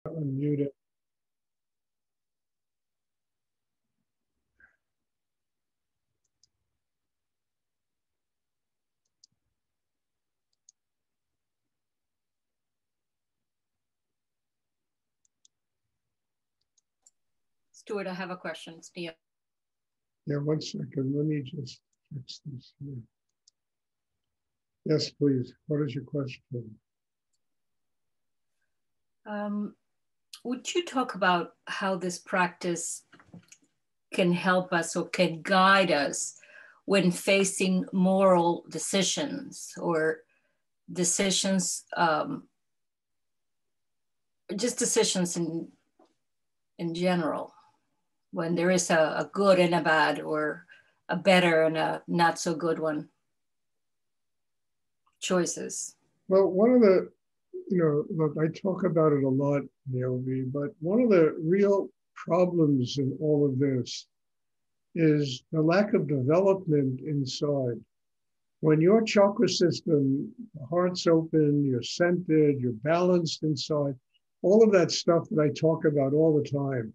Unmute it. Stuart, I have a question. It's Neil. Yeah, 1 second. Let me just fix this here. Yes, please. What is your question? Would you talk about how this practice can help us or can guide us when facing moral decisions or decisions, just decisions in general, when there is a good and a bad, or a better and a not so good one, choices? Well, one of the, look, I talk about it a lot, Naomi, but one of the real problems in all of this is the lack of development inside. When your chakra system, the heart's open, you're centered, you're balanced inside, all of that stuff that I talk about all the time.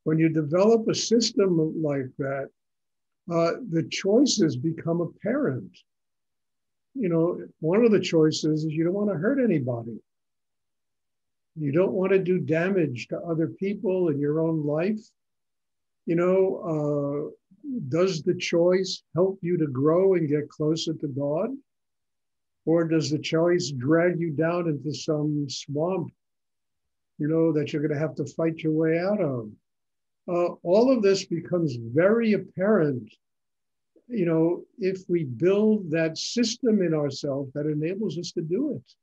When you develop a system like that, the choices become apparent. One of the choices is you don't want to hurt anybody. You don't want to do damage to other people in your own life. Does the choice help you to grow and get closer to God? Or does the choice drag you down into some swamp, that you're going to have to fight your way out of? All of this becomes very apparent, if we build that system in ourselves that enables us to do it.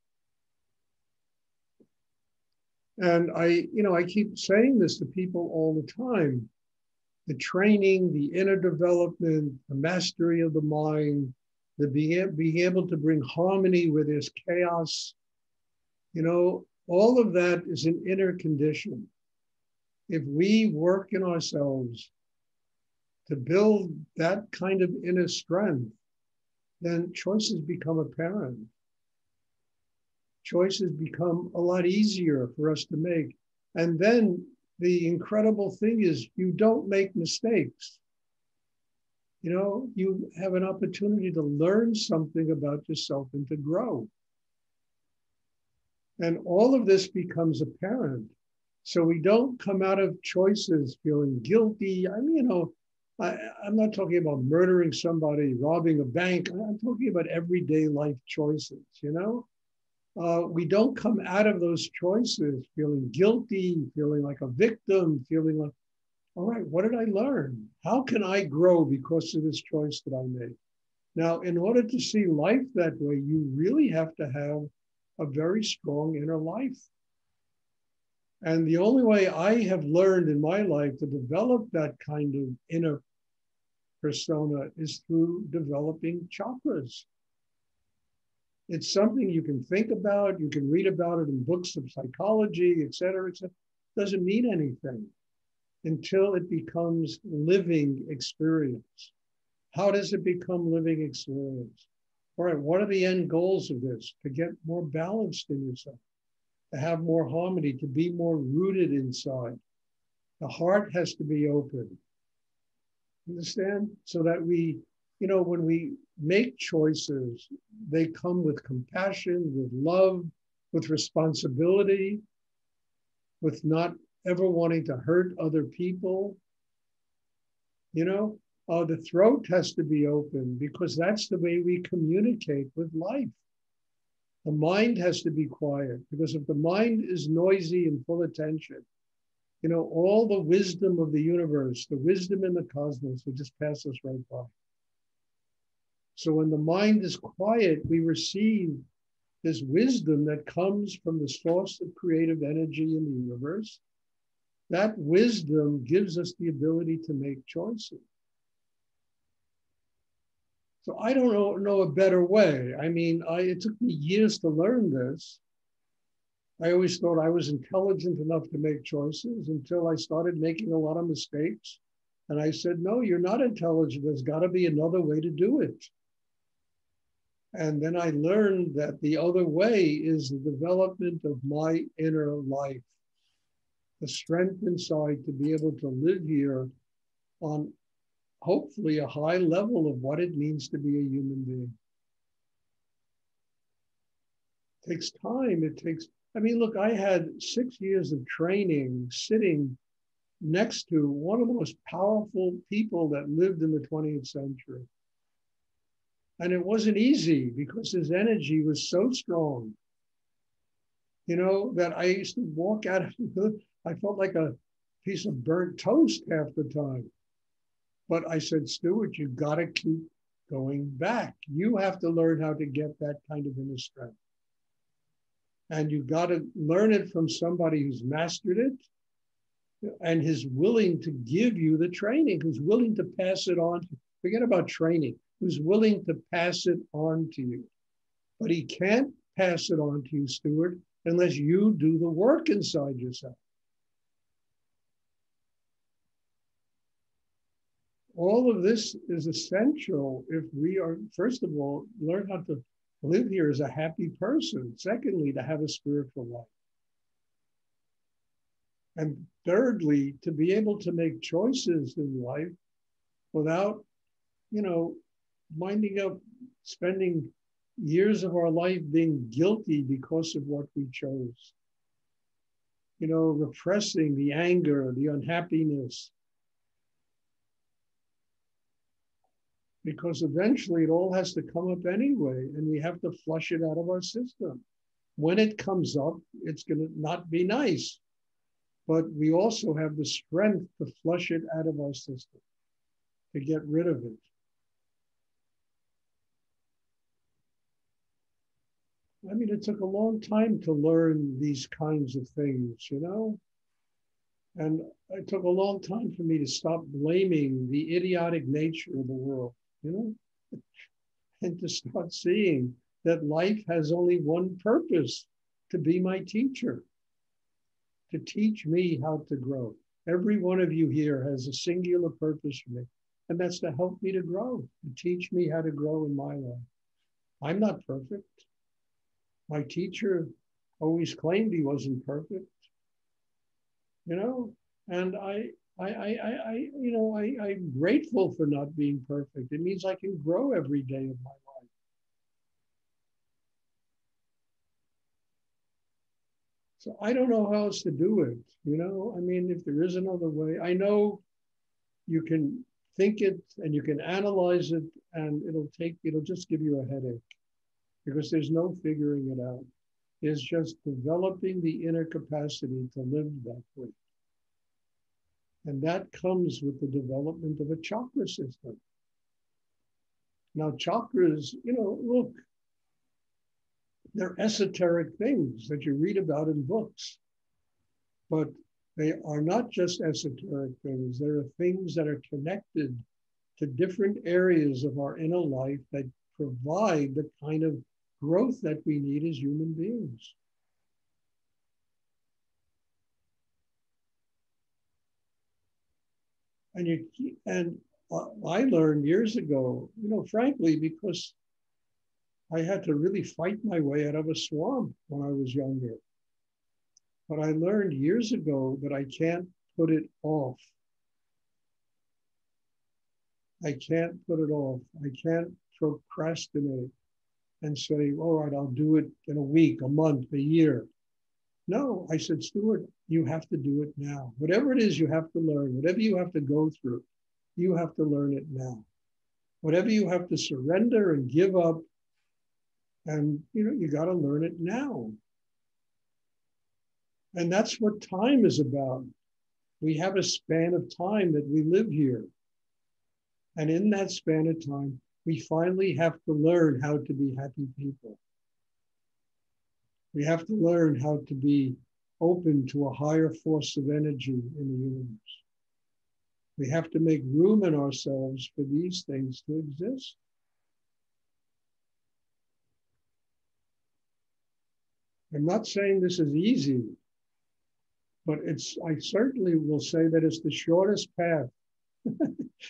And I keep saying this to people all the time. The training, the inner development, the mastery of the mind, the being able to bring harmony where there's chaos, all of that is an inner condition. If we work in ourselves to build that kind of inner strength, then choices become apparent. Choices become a lot easier for us to make. And then the incredible thing is you don't make mistakes. You have an opportunity to learn something about yourself and to grow. And all of this becomes apparent. So we don't come out of choices feeling guilty. I'm not talking about murdering somebody, robbing a bank. I'm talking about everyday life choices, We don't come out of those choices feeling guilty, feeling like a victim, feeling like, all right, what did I learn? How can I grow because of this choice that I made? Now, in order to see life that way, you really have to have a very strong inner life. And the only way I have learned in my life to develop that kind of inner persona is through developing chakras. It's something you can think about, you can read about it in books of psychology, et cetera, et cetera. It doesn't mean anything until it becomes living experience. How does it become living experience? All right, what are the end goals of this? To get more balanced in yourself, to have more harmony, to be more rooted inside. The heart has to be open. Understand? So that we, when we make choices, they come with compassion, with love, with responsibility, with not ever wanting to hurt other people. The throat has to be open because that's the way we communicate with life. The mind has to be quiet because if the mind is noisy and full of tension, all the wisdom of the universe, the wisdom in the cosmos will just pass us right by. So when the mind is quiet, we receive this wisdom that comes from the source of creative energy in the universe. That wisdom gives us the ability to make choices. So I don't know a better way. It took me years to learn this. I always thought I was intelligent enough to make choices until I started making a lot of mistakes. And I said, no, you're not intelligent. There's got to be another way to do it. And then I learned that the other way is the development of my inner life. the strength inside to be able to live here on hopefully a high level of what it means to be a human being. It takes time. I mean, look, I had 6 years of training sitting next to one of the most powerful people that lived in the 20th century. And it wasn't easy because his energy was so strong, that I used to walk out of I felt like a piece of burnt toast half the time. But I said, Stuart, you got to keep going back. You have to learn how to get that kind of inner strength. And you got to learn it from somebody who's mastered it and is willing to give you the training, who's willing to pass it on. Forget about training, who's willing to pass it on to you. But he can't pass it on to you, Stuart, unless you do the work inside yourself. All of this is essential if we are, first of all, learn how to live here as a happy person. Secondly, to have a spiritual life. And thirdly, to be able to make choices in life without, winding up spending years of our life being guilty because of what we chose. Repressing the anger, the unhappiness. Because eventually it all has to come up anyway, and we have to flush it out of our system. When it comes up, it's going to not be nice, but we also have the strength to flush it out of our system, to get rid of it. I mean, it took a long time to learn these kinds of things, and it took a long time for me to stop blaming the idiotic nature of the world. And to start seeing that life has only one purpose: to be my teacher, to teach me how to grow. Every one of you here has a singular purpose for me, and that's to help me to grow, to teach me how to grow in my life. I'm not perfect. My teacher always claimed he wasn't perfect, and I'm grateful for not being perfect. It means I can grow every day of my life. So I don't know how else to do it. I mean, if there is another way, I know you can think it and you can analyze it, and it'll just give you a headache because there's no figuring it out. It's just developing the inner capacity to live that way. And that comes with the development of a chakra system. Now, chakras, look, they're esoteric things that you read about in books, but they are not just esoteric things. There are things that are connected to different areas of our inner life that provide the kind of growth that we need as human beings. And I learned years ago, frankly, because I had to really fight my way out of a swamp when I was younger. But I learned years ago that I can't put it off. I can't put it off. I can't procrastinate and say, all right, I'll do it in a week, a month, a year. No, I said, Stuart, you have to do it now. Whatever it is you have to learn, whatever you have to go through, you have to learn it now. Whatever you have to surrender and give up, and you got to learn it now. And that's what time is about. We have a span of time that we live here. And in that span of time, we finally have to learn how to be happy people. We have to learn how to be open to a higher force of energy in the universe. We have to make room in ourselves for these things to exist. I'm not saying this is easy, but I certainly will say that it's the shortest path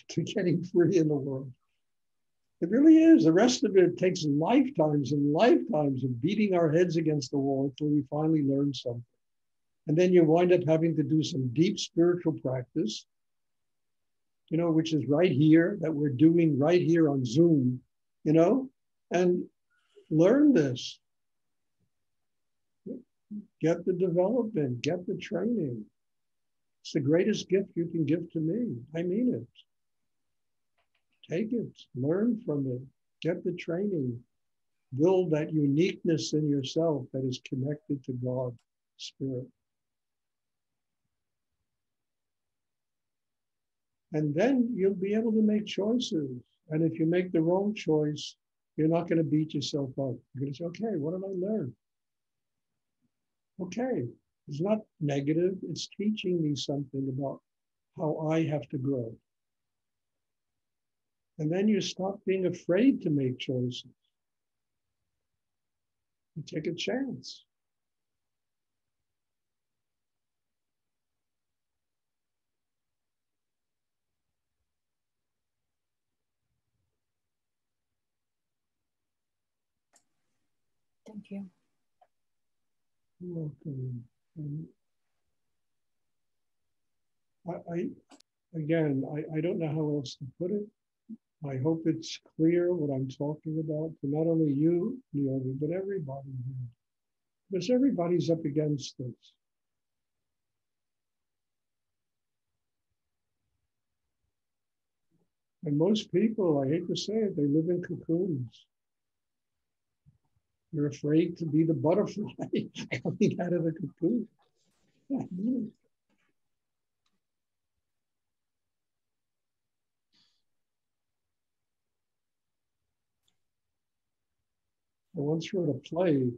to getting free in the world. It really is. The rest of it takes lifetimes and lifetimes of beating our heads against the wall until we finally learn something. And then you wind up having to do some deep spiritual practice, which is right here, that we're doing right here on Zoom, and learn this. Get the development, get the training. It's the greatest gift you can give to me. I mean it. Take it, learn from it, get the training, build that uniqueness in yourself that is connected to God, Spirit. And then you'll be able to make choices. And if you make the wrong choice, you're not going to beat yourself up. You're going to say, okay, what did I learn? Okay, it's not negative. It's teaching me something about how I have to grow. And then you stop being afraid to make choices. You take a chance. Thank you. You're welcome. I don't know how else to put it. I hope it's clear what I'm talking about to not only you, Naomi, but everybody here. Because everybody's up against this. And most people, I hate to say it, they live in cocoons. You're afraid to be the butterfly coming out of the cocoon. I once wrote a play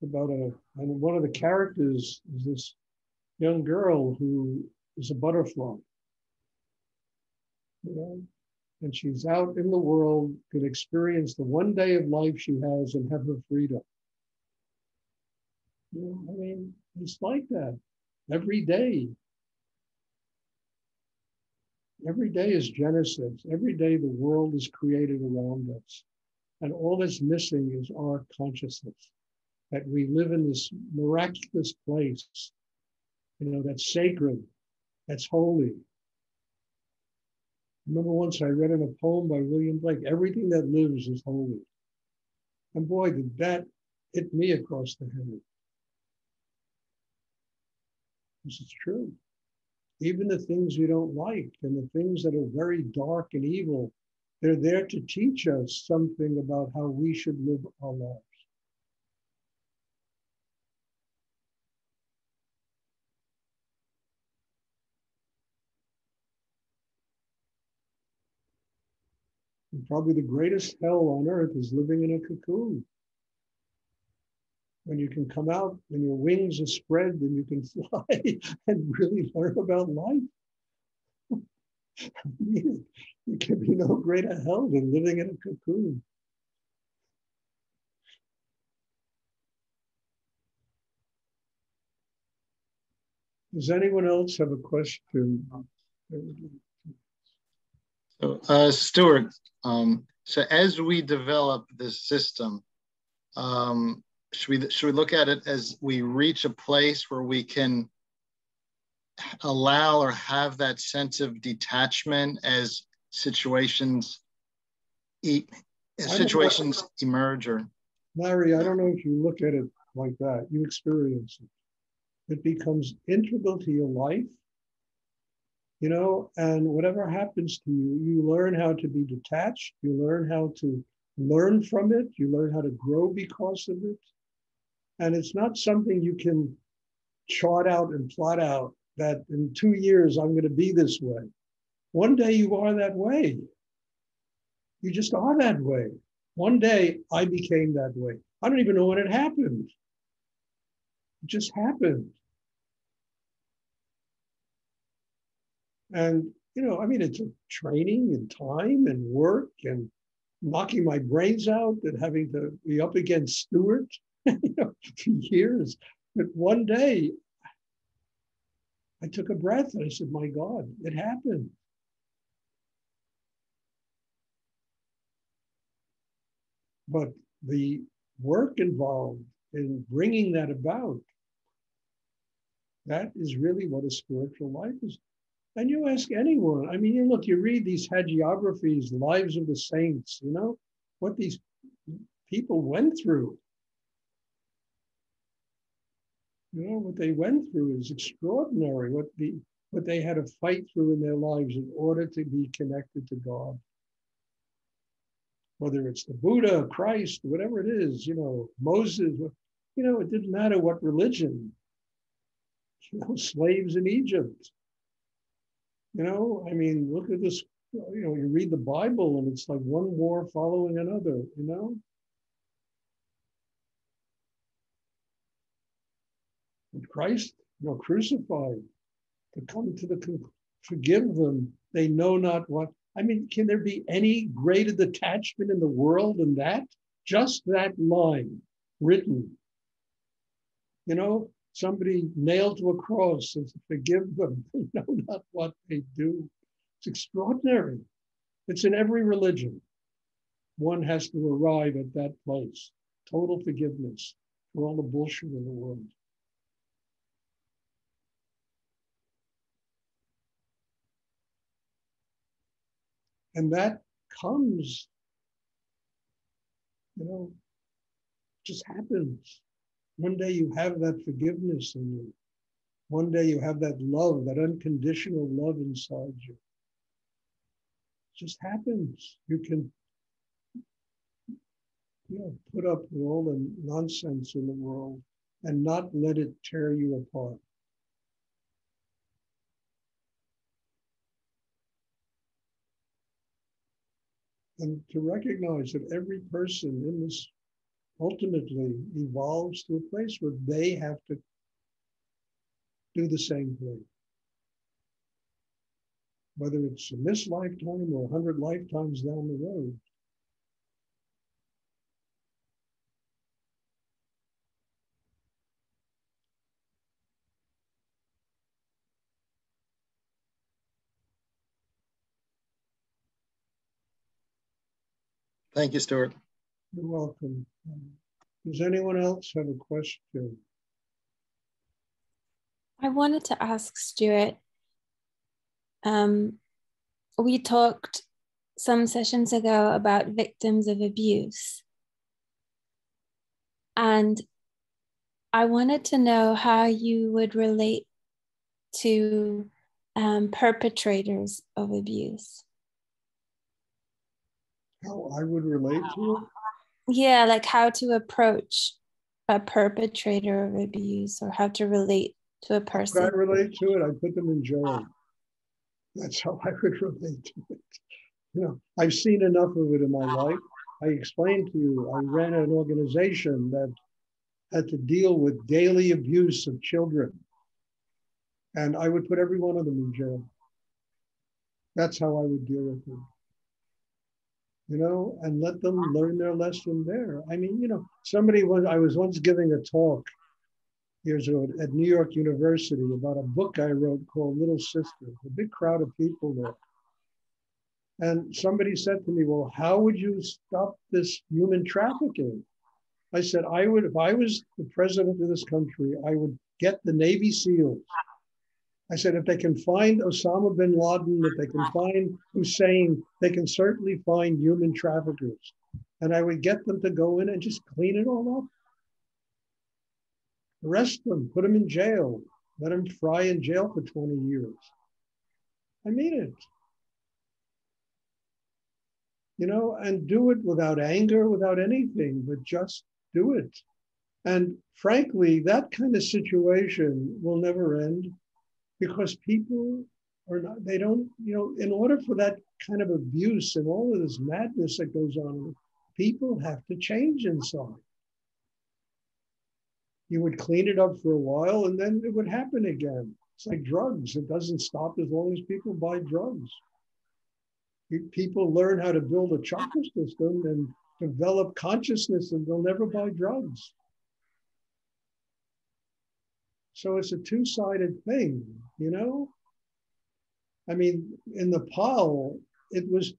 about and one of the characters is this young girl who is a butterfly, and she's out in the world, could experience the one day of life she has and have her freedom. It's like that every day. Every day is Genesis. Every day the world is created around us. And all that's missing is our consciousness, that we live in this miraculous place, that's sacred, that's holy. I remember once I read in a poem by William Blake, everything that lives is holy. And boy, did that hit me across the head. This is true. Even the things we don't like and the things that are very dark and evil, they're there to teach us something about how we should live our lives. And probably the greatest hell on earth is living in a cocoon. When you can come out and your wings are spread and you can fly and really learn about life. There can be no greater hell than living in a cocoon. Does anyone else have a question? So, Stuart, so as we develop this system, should we look at it as we reach a place where we can allow or have that sense of detachment as situations emerge? Or Larry, I don't know if you look at it like that. You experience it. It becomes integral to your life, and whatever happens to you, you learn how to be detached. You learn how to learn from it. You learn how to grow because of it. And it's not something you can chart out and plot out that in 2 years, I'm going to be this way. One day you are that way. You just are that way. One day I became that way. I don't even know when it happened. It just happened. And, it took training and time and work and knocking my brains out and having to be up against Stuart, for years. But one day I took a breath and I said, my God, it happened. But the work involved in bringing that about That is really what a spiritual life is. And you ask anyone, I mean, you look, you read these hagiographies, lives of the saints, you know, what these people went through. You know, what they went through is extraordinary, what they had to fight through in their lives in order to be connected to God. Whether it's the Buddha, Christ, whatever it is, you know, Moses, you know, it didn't matter what religion, you know, slaves in Egypt. You know, I mean, look at this, you know, you read the Bible and it's like one war following another, you know? And Christ, you know, crucified to come to forgive them. They know not what. I mean, can there be any greater detachment in the world than that? Just that line written. You know, somebody nailed to a cross and forgive them. They know not what they do. It's extraordinary. It's in every religion. One has to arrive at that place. Total forgiveness for all the bullshit in the world. And that comes, you know, just happens. One day you have that forgiveness in you. One day you have that love, that unconditional love inside you. It just happens. You can, you know, put up with all the nonsense in the world and not let it tear you apart. And to recognize that every person in this ultimately evolves to a place where they have to do the same thing. Whether it's in this lifetime or 100 lifetimes down the road. Thank you, Stuart. You're welcome. Does anyone else have a question? I wanted to ask Stuart, we talked some sessions ago about victims of abuse. And I wanted to know how you would relate to perpetrators of abuse. How I would relate to it? Yeah, like how to approach a perpetrator of abuse or how to relate to a person. How I relate to it, I put them in jail. That's how I would relate to it. You know, I've seen enough of it in my life. I explained to you, I ran an organization that had to deal with daily abuse of children. And I would put every one of them in jail. That's how I would deal with them. You know, and let them learn their lesson there. I mean, you know, I was once giving a talk years ago at New York University about a book I wrote called Little Sister, a big crowd of people there. And somebody said to me, well, how would you stop this human trafficking? I said, if I was the president of this country, I would get the Navy SEALs. I said, if they can find Osama bin Laden, if they can find Hussein, they can certainly find human traffickers. And I would get them to go in and just clean it all up. Arrest them, put them in jail, let them fry in jail for 20 years. I mean it. You know, and do it without anger, without anything, but just do it. And frankly, that kind of situation will never end because people are not, they don't, you know, in order for that kind of abuse and all of this madness that goes on, people have to change inside. You would clean it up for a while and then it would happen again. It's like drugs. It doesn't stop as long as people buy drugs. People learn how to build a chakra system and develop consciousness and they'll never buy drugs. So it's a two-sided thing, you know? I mean, in Nepal, it was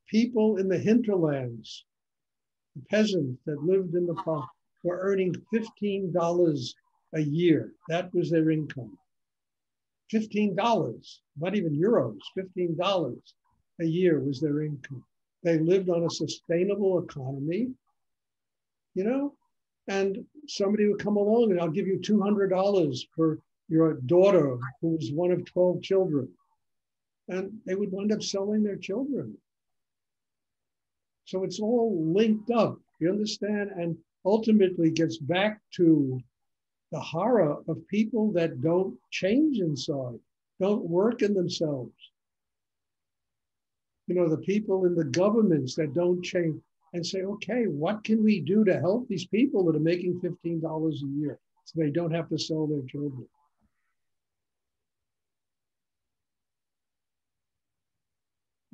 people in the hinterlands, the peasants that lived in Nepal, were earning $15 a year. That was their income. $15, not even euros, $15 a year was their income. They lived on a sustainable economy, you know, and somebody would come along and I'll give you $200 for your daughter who was one of 12 children. And they would wind up selling their children. So it's all linked up, you understand? And ultimately gets back to the horror of people that don't change inside, don't work in themselves. You know, the people in the governments that don't change and say, okay, what can we do to help these people that are making $15 a year so they don't have to sell their children?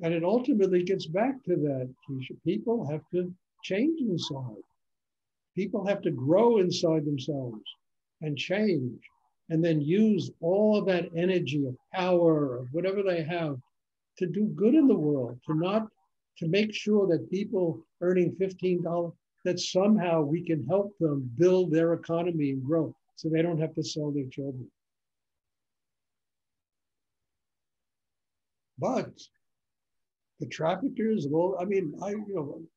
And it ultimately gets back to that, Keisha. People have to change inside. People have to grow inside themselves and change, and then use all of that energy of power, of whatever they have, to do good in the world, to make sure that people earning $15, that somehow we can help them build their economy and grow so they don't have to sell their children. But the traffickers, well, I mean,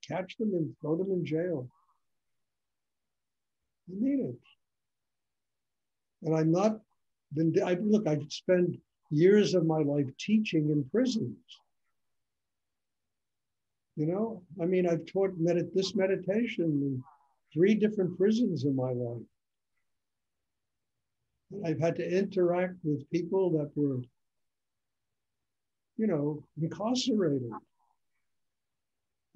catch them and throw them in jail. I mean it. And I've spent years of my life teaching in prisons. You know, I mean, I've taught this meditation in 3 different prisons in my life. I've had to interact with people that were, incarcerated.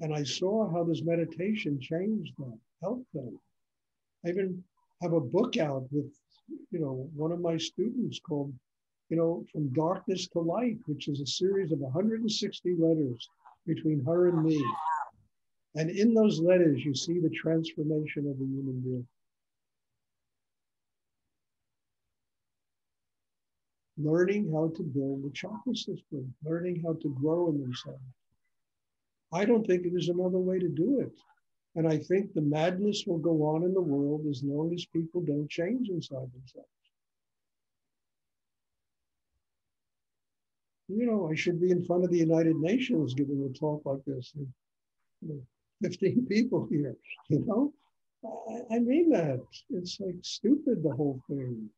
And I saw how this meditation changed them, helped them. I even have a book out with, one of my students called, From Darkness to Light, which is a series of 160 letters between her and me. And in those letters, you see the transformation of a human being. Learning how to build the chakra system, learning how to grow in themselves. I don't think there's another way to do it. And I think the madness will go on in the world as long as people don't change inside themselves. I should be in front of the United Nations giving a talk like this. 15 people here, I mean that. It's like stupid, the whole thing.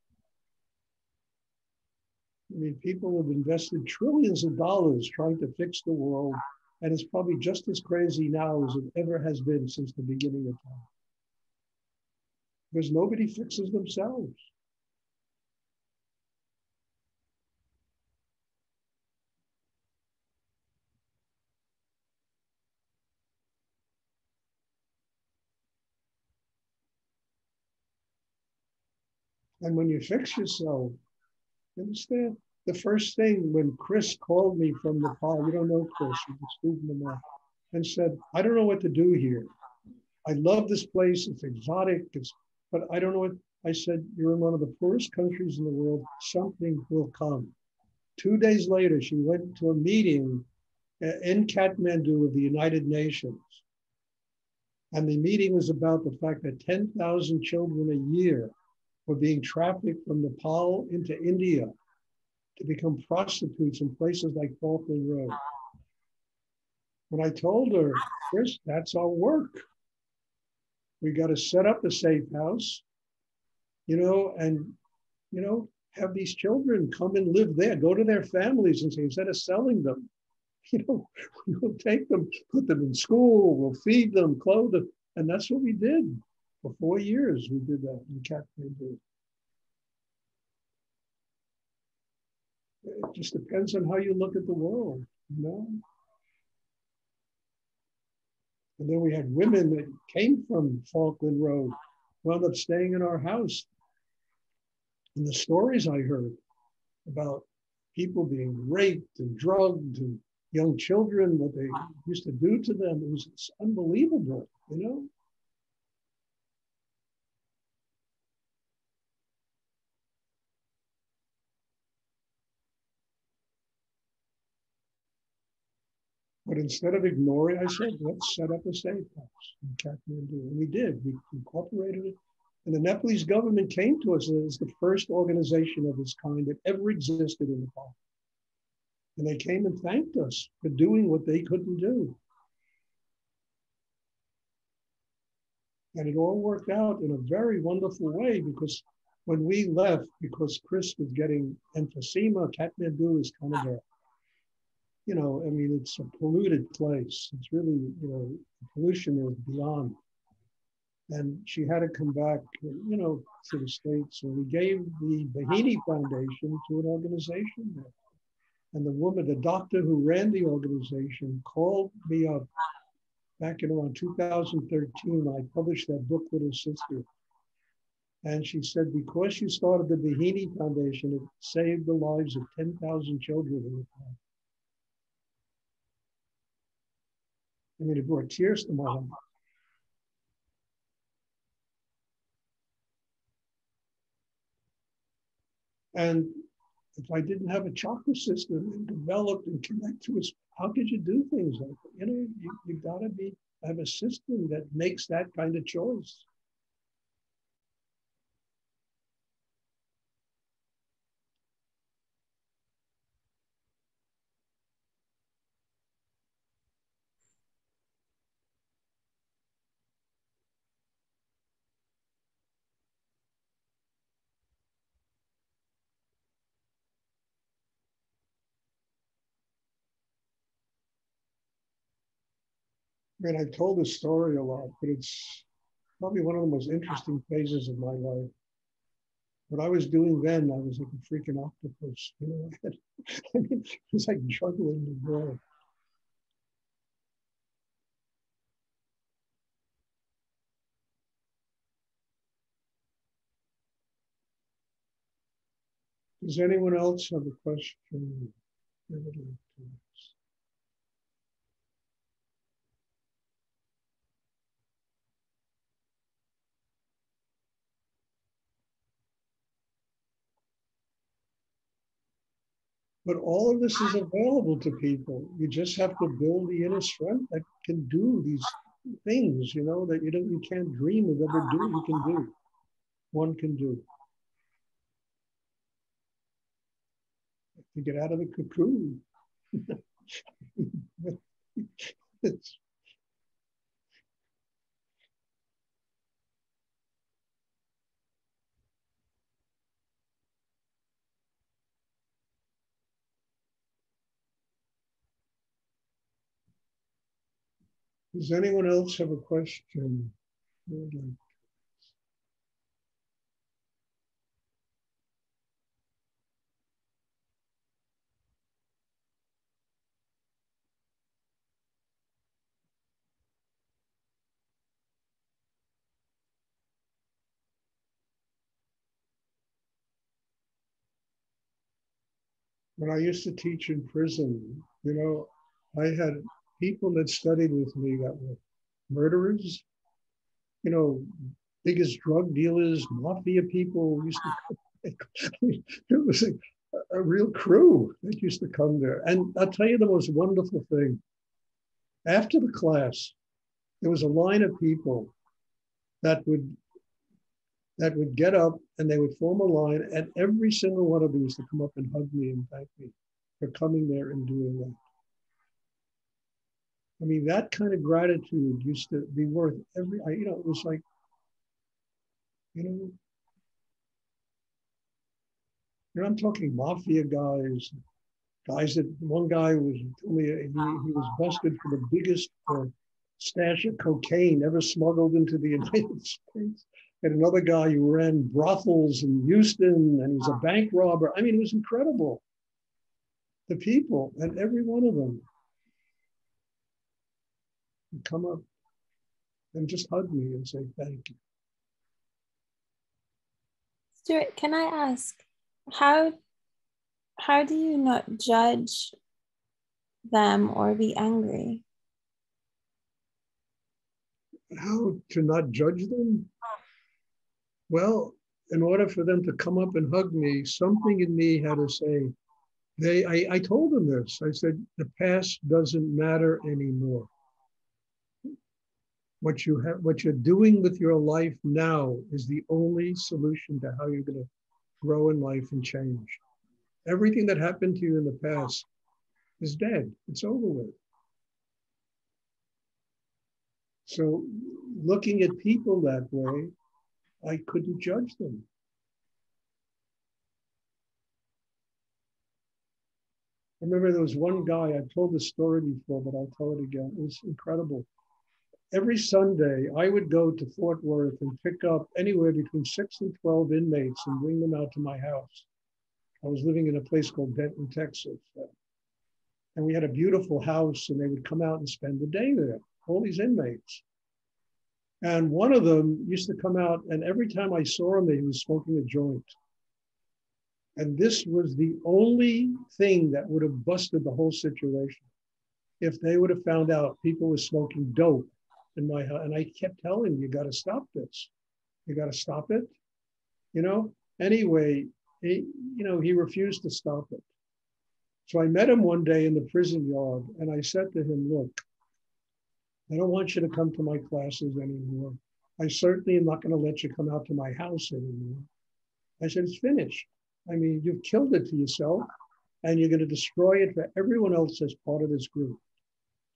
I mean, people have invested trillions of dollars trying to fix the world, and it's probably just as crazy now as it ever has been since the beginning of time. Because nobody fixes themselves. And when you fix yourself, you understand? The first thing when Chris called me from Nepal, you don't know Chris, he's a student of mine, and said, I don't know what to do here. I love this place, it's exotic, but I don't know what. I said, you're in one of the poorest countries in the world, something will come. 2 days later, she went to a meeting in Kathmandu of the United Nations. And the meeting was about the fact that 10,000 children a year were being trafficked from Nepal into India to become prostitutes in places like Falkland Road. When I told her, Chris, that's our work. We got to set up a safe house, and, have these children come and live there, go to their families and say, instead of selling them, we'll take them, put them in school, we'll feed them, clothe them. And that's what we did. For 4 years, we did that in Kathmandu. It just depends on how you look at the world, And then we had women that came from Falkland Road, wound up staying in our house. And the stories I heard about people being raped and drugged and young children, what they used to do to them, it was unbelievable, But instead of ignoring, I said, let's set up a safe house in Kathmandu. And we did. We incorporated it. And the Nepalese government came to us as the first organization of its kind that ever existed in Nepal. And they came and thanked us for doing what they couldn't do. And it all worked out in a very wonderful way, because when we left, because Chris was getting emphysema, Kathmandu is kind of a, you know, I mean, it's a polluted place. It's really, you know, the pollution is beyond. And she had to come back, you know, to the States. So we gave the Bahini Foundation to an organization there. And the woman, the doctor who ran the organization, called me up back in around 2013. I published that book with her sister. And she said, because you started the Bahini Foundation, it saved the lives of 10,000 children in Nepal. I mean, it brought tears to my eyes. And if I didn't have a chakra system and develop and connect to us, how could you do things like that? You know, you gotta have a system that makes that kind of choice. I mean, I told this story a lot, but it's probably one of the most interesting phases of my life. What I was doing then, I was like a freaking octopus. You know, I mean, it was like juggling the world. Does anyone else have a question? But all of this is available to people. You just have to build the inner strength that can do these things, you know, that you can't dream of ever doing. You can do. One can do. To get out of the cocoon. Does anyone else have a question? When I used to teach in prison, you know, I had people that studied with me that were murderers, you know, biggest drug dealers, mafia people used to, it was a real crew that used to come there. And I'll tell you the most wonderful thing. After the class, there was a line of people that would get up and they would form a line, and every single one of them used to come up and hug me and thank me for coming there and doing that. I mean, that kind of gratitude used to be worth you know, it was like, you know, I'm talking mafia guys that one guy was told me he was busted for the biggest stash of cocaine ever smuggled into the United States. And another guy who ran brothels in Houston and he was a bank robber. I mean, it was incredible. The people, and every one of them would come up and just hug me and say, thank you. Stuart, can I ask, how do you not judge them or be angry? How to not judge them? Well, in order for them to come up and hug me, something in me had to say, I told them this. I said, the past doesn't matter anymore. what you're doing with your life now is the only solution to how you're going to grow in life and change. Everything that happened to you in the past is dead. It's over with. So looking at people that way, I couldn't judge them. I remember there was one guy, I've told this story before, but I'll tell it again. It was incredible. Every Sunday, I would go to Fort Worth and pick up anywhere between 6 and 12 inmates and bring them out to my house. I was living in a place called Denton, Texas. And we had a beautiful house, and they would come out and spend the day there, all these inmates. And one of them used to come out, and every time I saw him, he was smoking a joint. And this was the only thing that would have busted the whole situation. If they would have found out people were smoking dope in my house. And I kept telling him, you got to stop this. You got to stop it. You know, anyway, he refused to stop it. So I met him one day in the prison yard, and I said to him, look, I don't want you to come to my classes anymore. I certainly am not going to let you come out to my house anymore. I said, it's finished. I mean, you've killed it to yourself, and you're going to destroy it for everyone else as part of this group.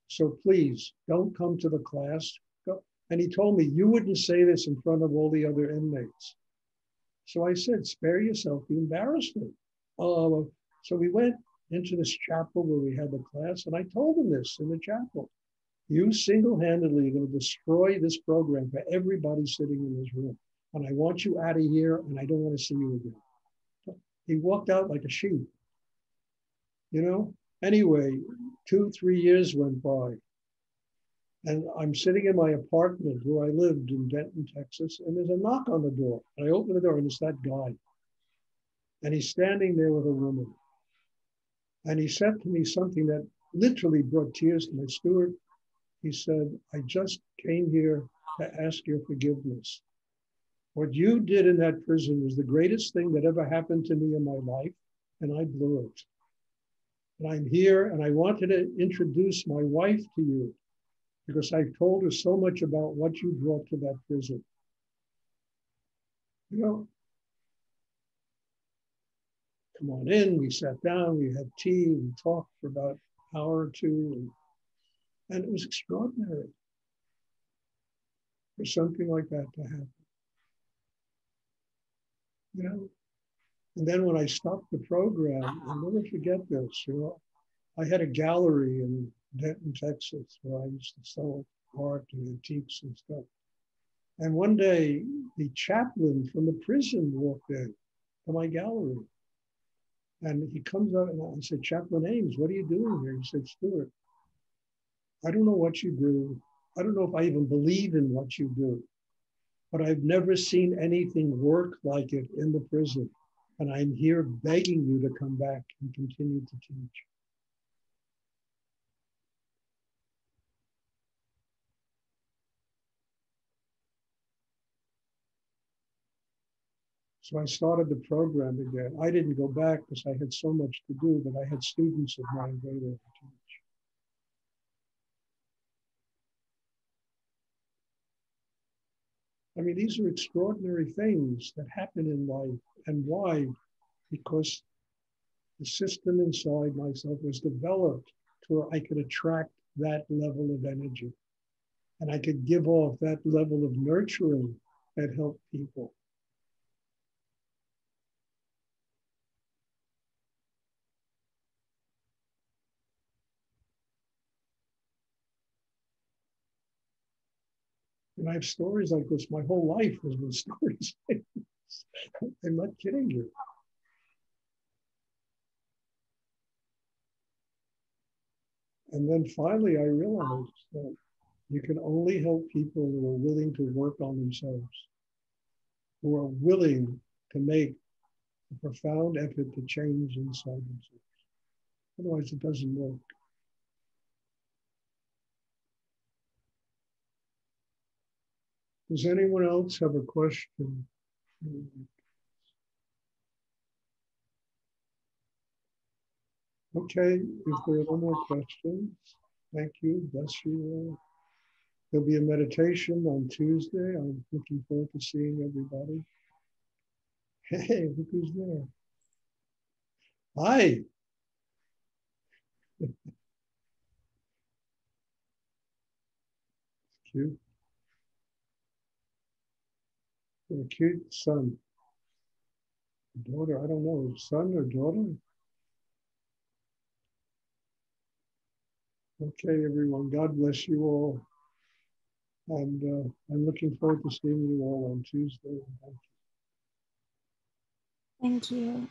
So please don't come to the class. Go. And he told me, you wouldn't say this in front of all the other inmates. So I said, spare yourself the embarrassment. So we went into this chapel where we had the class, and I told him this in the chapel. You single-handedly are going to destroy this program for everybody sitting in this room. And I want you out of here, and I don't want to see you again. He walked out like a sheep, you know? Anyway, 2-3 years went by. And I'm sitting in my apartment where I lived in Denton, Texas, and there's a knock on the door. And I open the door, and it's that guy. And he's standing there with a woman. And he said to me something that literally brought tears to my Stuart. He said, I just came here to ask your forgiveness. What you did in that prison was the greatest thing that ever happened to me in my life, and I blew it. And I'm here, and I wanted to introduce my wife to you because I've told her so much about what you brought to that prison. You know, come on in, we sat down, we had tea, we talked for about an hour or two, and it was extraordinary for something like that to happen. You know, and then when I stopped the program, I'll never forget this, you know, I had a gallery in Denton, Texas, where I used to sell art and antiques and stuff. And one day, the chaplain from the prison walked in to my gallery. And he comes out, and I said, Chaplain Ames, what are you doing here? He said, Stuart, I don't know what you do. I don't know if I even believe in what you do, but I've never seen anything work like it in the prison. And I'm here begging you to come back and continue to teach. So I started the program again. I didn't go back because I had so much to do, but I had students of mine go there to teach. I mean, these are extraordinary things that happen in life. And why? Because the system inside myself was developed to where I could attract that level of energy. And I could give off that level of nurturing that helped people. And I have stories like this. My whole life has been stories like this. I'm not kidding you. And then finally, I realized that you can only help people who are willing to work on themselves, who are willing to make a profound effort to change inside themselves. Otherwise, it doesn't work. Does anyone else have a question? Okay, if there are no more questions, thank you. Bless you all. There'll be a meditation on Tuesday. I'm looking forward to seeing everybody. Hey, look who's there. Hi. Cute. A cute son. Daughter, I don't know, son or daughter? Okay, everyone. God bless you all. And I'm looking forward to seeing you all on Tuesday. Thank you.